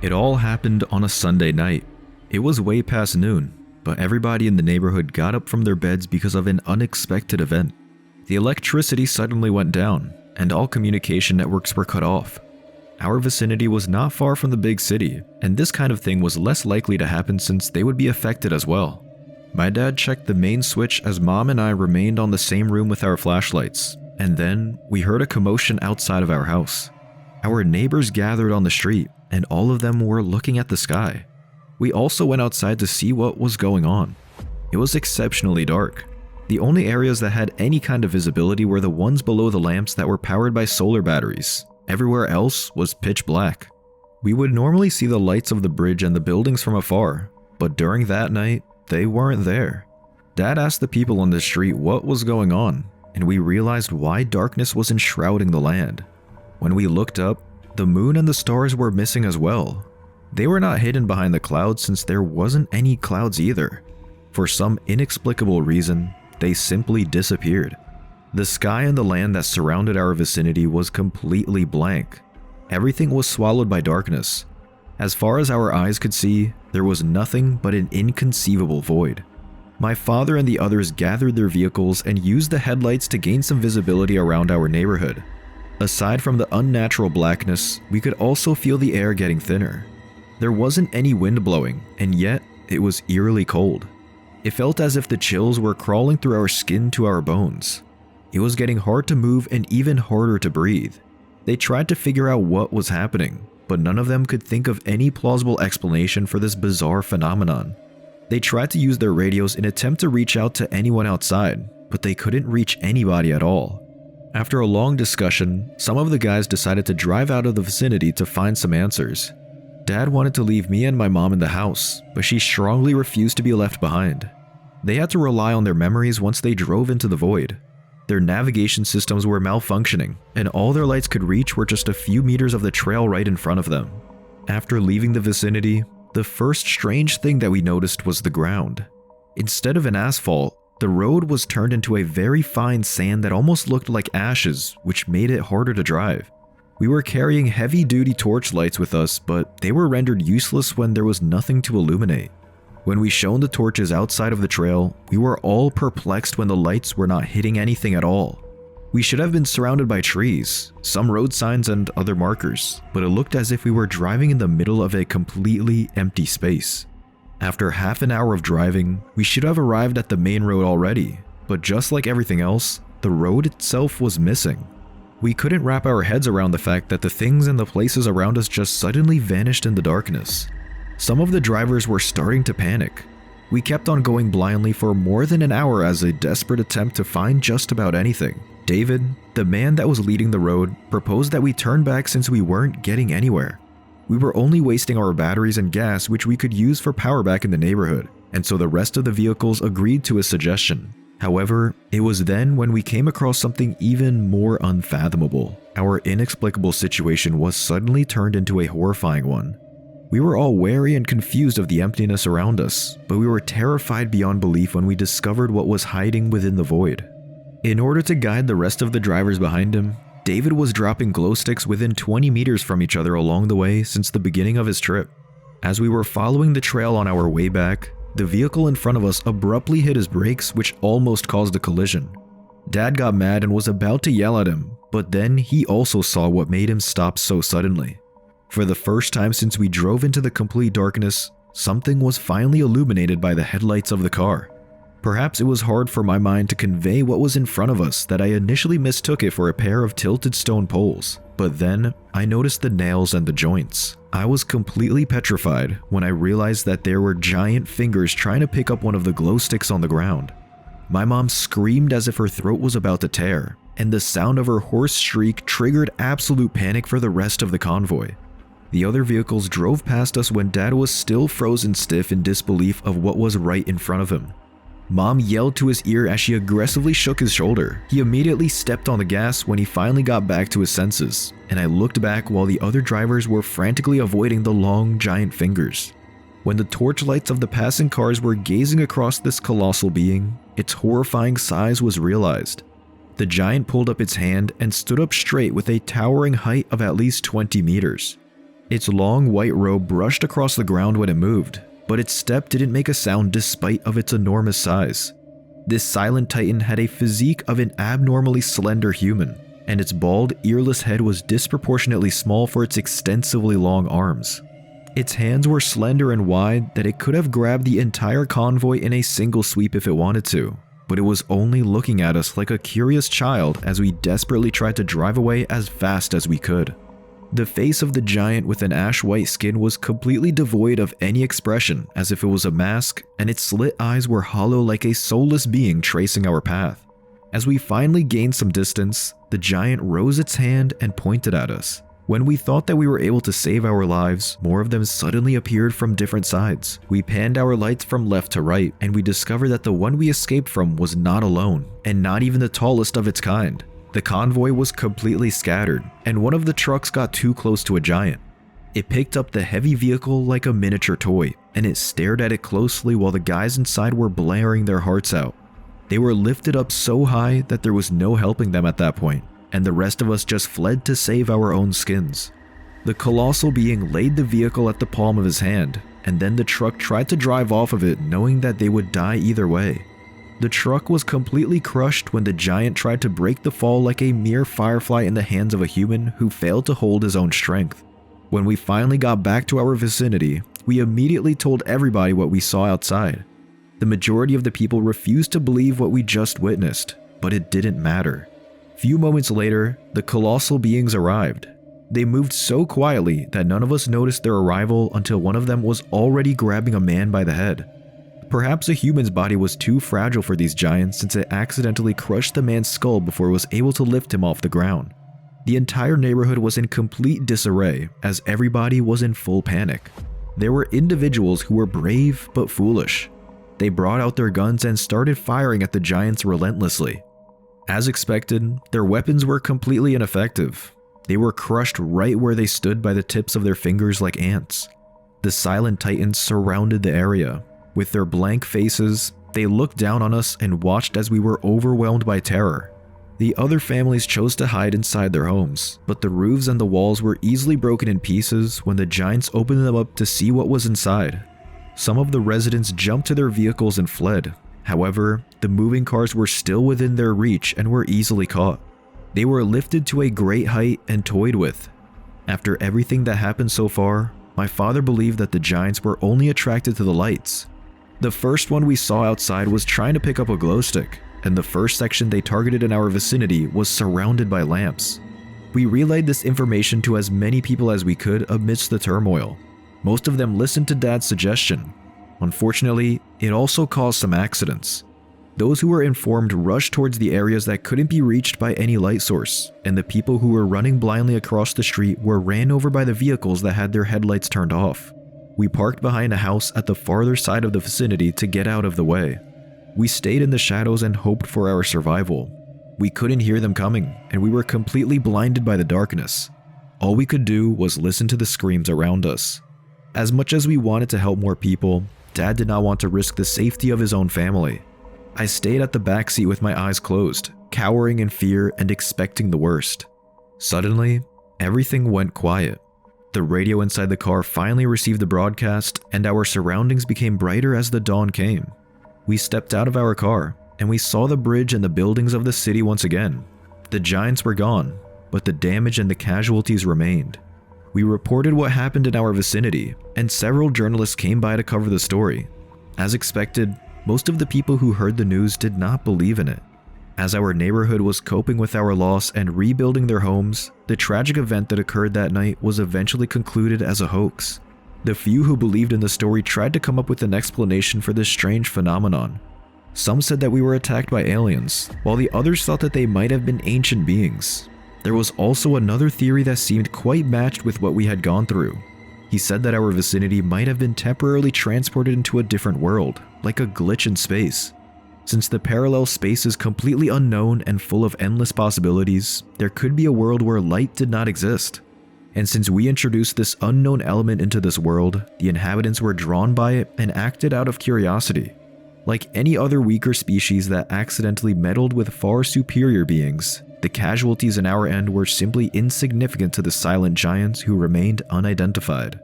It all happened on a Sunday night. It was way past noon, but everybody in the neighborhood got up from their beds because of an unexpected event. The electricity suddenly went down, and all communication networks were cut off. Our vicinity was not far from the big city, and this kind of thing was less likely to happen since they would be affected as well. My dad checked the main switch as Mom and I remained on the same room with our flashlights, and then we heard a commotion outside of our house. Our neighbors gathered on the street, and all of them were looking at the sky. We also went outside to see what was going on. It was exceptionally dark. The only areas that had any kind of visibility were the ones below the lamps that were powered by solar batteries. Everywhere else was pitch black. We would normally see the lights of the bridge and the buildings from afar, but during that night, they weren't there. Dad asked the people on the street what was going on, and we realized why darkness was enshrouding the land. When we looked up, the moon and the stars were missing as well. They were not hidden behind the clouds since there wasn't any clouds either. For some inexplicable reason, they simply disappeared. The sky and the land that surrounded our vicinity was completely blank. Everything was swallowed by darkness. As far as our eyes could see, there was nothing but an inconceivable void. My father and the others gathered their vehicles and used the headlights to gain some visibility around our neighborhood. Aside from the unnatural blackness, we could also feel the air getting thinner. There wasn't any wind blowing, and yet it was eerily cold. It felt as if the chills were crawling through our skin to our bones. It was getting hard to move and even harder to breathe. They tried to figure out what was happening, but none of them could think of any plausible explanation for this bizarre phenomenon. They tried to use their radios in an attempt to reach out to anyone outside, but they couldn't reach anybody at all. After a long discussion, some of the guys decided to drive out of the vicinity to find some answers. Dad wanted to leave me and my mom in the house, but she strongly refused to be left behind. They had to rely on their memories once they drove into the void. Their navigation systems were malfunctioning, and all their lights could reach were just a few meters of the trail right in front of them. After leaving the vicinity, the first strange thing that we noticed was the ground. Instead of an asphalt, the road was turned into a very fine sand that almost looked like ashes, which made it harder to drive. We were carrying heavy-duty torch lights with us, but they were rendered useless when there was nothing to illuminate. When we shone the torches outside of the trail, we were all perplexed when the lights were not hitting anything at all. We should have been surrounded by trees, some road signs and other markers, but it looked as if we were driving in the middle of a completely empty space. After half an hour of driving, we should have arrived at the main road already, but just like everything else, the road itself was missing. We couldn't wrap our heads around the fact that the things and the places around us just suddenly vanished in the darkness. Some of the drivers were starting to panic. We kept on going blindly for more than an hour as a desperate attempt to find just about anything. David, the man that was leading the road, proposed that we turn back since we weren't getting anywhere. We were only wasting our batteries and gas, which we could use for power back in the neighborhood, and so the rest of the vehicles agreed to his suggestion. However, it was then when we came across something even more unfathomable. Our inexplicable situation was suddenly turned into a horrifying one. We were all wary and confused of the emptiness around us, but we were terrified beyond belief when we discovered what was hiding within the void. In order to guide the rest of the drivers behind him, David was dropping glow sticks within 20 meters from each other along the way since the beginning of his trip. As we were following the trail on our way back, the vehicle in front of us abruptly hit his brakes, which almost caused a collision. Dad got mad and was about to yell at him, but then he also saw what made him stop so suddenly. For the first time since we drove into the complete darkness, something was finally illuminated by the headlights of the car. Perhaps it was hard for my mind to convey what was in front of us that I initially mistook it for a pair of tilted stone poles, but then I noticed the nails and the joints. I was completely petrified when I realized that there were giant fingers trying to pick up one of the glow sticks on the ground. My mom screamed as if her throat was about to tear, and the sound of her hoarse shriek triggered absolute panic for the rest of the convoy. The other vehicles drove past us when Dad was still frozen stiff in disbelief of what was right in front of him. Mom yelled to his ear as she aggressively shook his shoulder. He immediately stepped on the gas when he finally got back to his senses, and I looked back while the other drivers were frantically avoiding the long, giant fingers. When the torchlights of the passing cars were gazing across this colossal being, its horrifying size was realized. The giant pulled up its hand and stood up straight with a towering height of at least 20 meters. Its long white robe brushed across the ground when it moved, but its step didn't make a sound despite of its enormous size. This silent titan had a physique of an abnormally slender human, and its bald, earless head was disproportionately small for its extensively long arms. Its hands were slender and wide that it could have grabbed the entire convoy in a single sweep if it wanted to, but it was only looking at us like a curious child as we desperately tried to drive away as fast as we could. The face of the giant with an ash-white skin was completely devoid of any expression, as if it was a mask, and its slit eyes were hollow like a soulless being tracing our path. As we finally gained some distance, the giant rose its hand and pointed at us. When we thought that we were able to save our lives, more of them suddenly appeared from different sides. We panned our lights from left to right, and we discovered that the one we escaped from was not alone, and not even the tallest of its kind. The convoy was completely scattered, and one of the trucks got too close to a giant. It picked up the heavy vehicle like a miniature toy, and it stared at it closely while the guys inside were blaring their hearts out. They were lifted up so high that there was no helping them at that point, and the rest of us just fled to save our own skins. The colossal being laid the vehicle at the palm of his hand, and then the truck tried to drive off of it knowing that they would die either way. The truck was completely crushed when the giant tried to break the fall like a mere firefly in the hands of a human who failed to hold his own strength. When we finally got back to our vicinity, we immediately told everybody what we saw outside. The majority of the people refused to believe what we just witnessed, but it didn't matter. Few moments later, the colossal beings arrived. They moved so quietly that none of us noticed their arrival until one of them was already grabbing a man by the head. Perhaps a human's body was too fragile for these giants since it accidentally crushed the man's skull before it was able to lift him off the ground. The entire neighborhood was in complete disarray as everybody was in full panic. There were individuals who were brave but foolish. They brought out their guns and started firing at the giants relentlessly. As expected, their weapons were completely ineffective. They were crushed right where they stood by the tips of their fingers like ants. The silent titans surrounded the area. With their blank faces, they looked down on us and watched as we were overwhelmed by terror. The other families chose to hide inside their homes, but the roofs and the walls were easily broken in pieces when the giants opened them up to see what was inside. Some of the residents jumped to their vehicles and fled. However, the moving cars were still within their reach and were easily caught. They were lifted to a great height and toyed with. After everything that happened so far, my father believed that the giants were only attracted to the lights. The first one we saw outside was trying to pick up a glow stick, and the first section they targeted in our vicinity was surrounded by lamps. We relayed this information to as many people as we could amidst the turmoil. Most of them listened to Dad's suggestion. Unfortunately, it also caused some accidents. Those who were informed rushed towards the areas that couldn't be reached by any light source, and the people who were running blindly across the street were ran over by the vehicles that had their headlights turned off. We parked behind a house at the farther side of the vicinity to get out of the way. We stayed in the shadows and hoped for our survival. We couldn't hear them coming, and we were completely blinded by the darkness. All we could do was listen to the screams around us. As much as we wanted to help more people, Dad did not want to risk the safety of his own family. I stayed at the back seat with my eyes closed, cowering in fear and expecting the worst. Suddenly, everything went quiet. The radio inside the car finally received the broadcast, and our surroundings became brighter as the dawn came. We stepped out of our car, and we saw the bridge and the buildings of the city once again. The giants were gone, but the damage and the casualties remained. We reported what happened in our vicinity, and several journalists came by to cover the story. As expected, most of the people who heard the news did not believe in it. As our neighborhood was coping with our loss and rebuilding their homes, the tragic event that occurred that night was eventually concluded as a hoax. The few who believed in the story tried to come up with an explanation for this strange phenomenon. Some said that we were attacked by aliens, while the others thought that they might have been ancient beings. There was also another theory that seemed quite matched with what we had gone through. He said that our vicinity might have been temporarily transported into a different world, like a glitch in space. Since the parallel space is completely unknown and full of endless possibilities, there could be a world where light did not exist. And since we introduced this unknown element into this world, the inhabitants were drawn by it and acted out of curiosity. Like any other weaker species that accidentally meddled with far superior beings, The casualties in our end were simply insignificant to the silent giants who remained unidentified.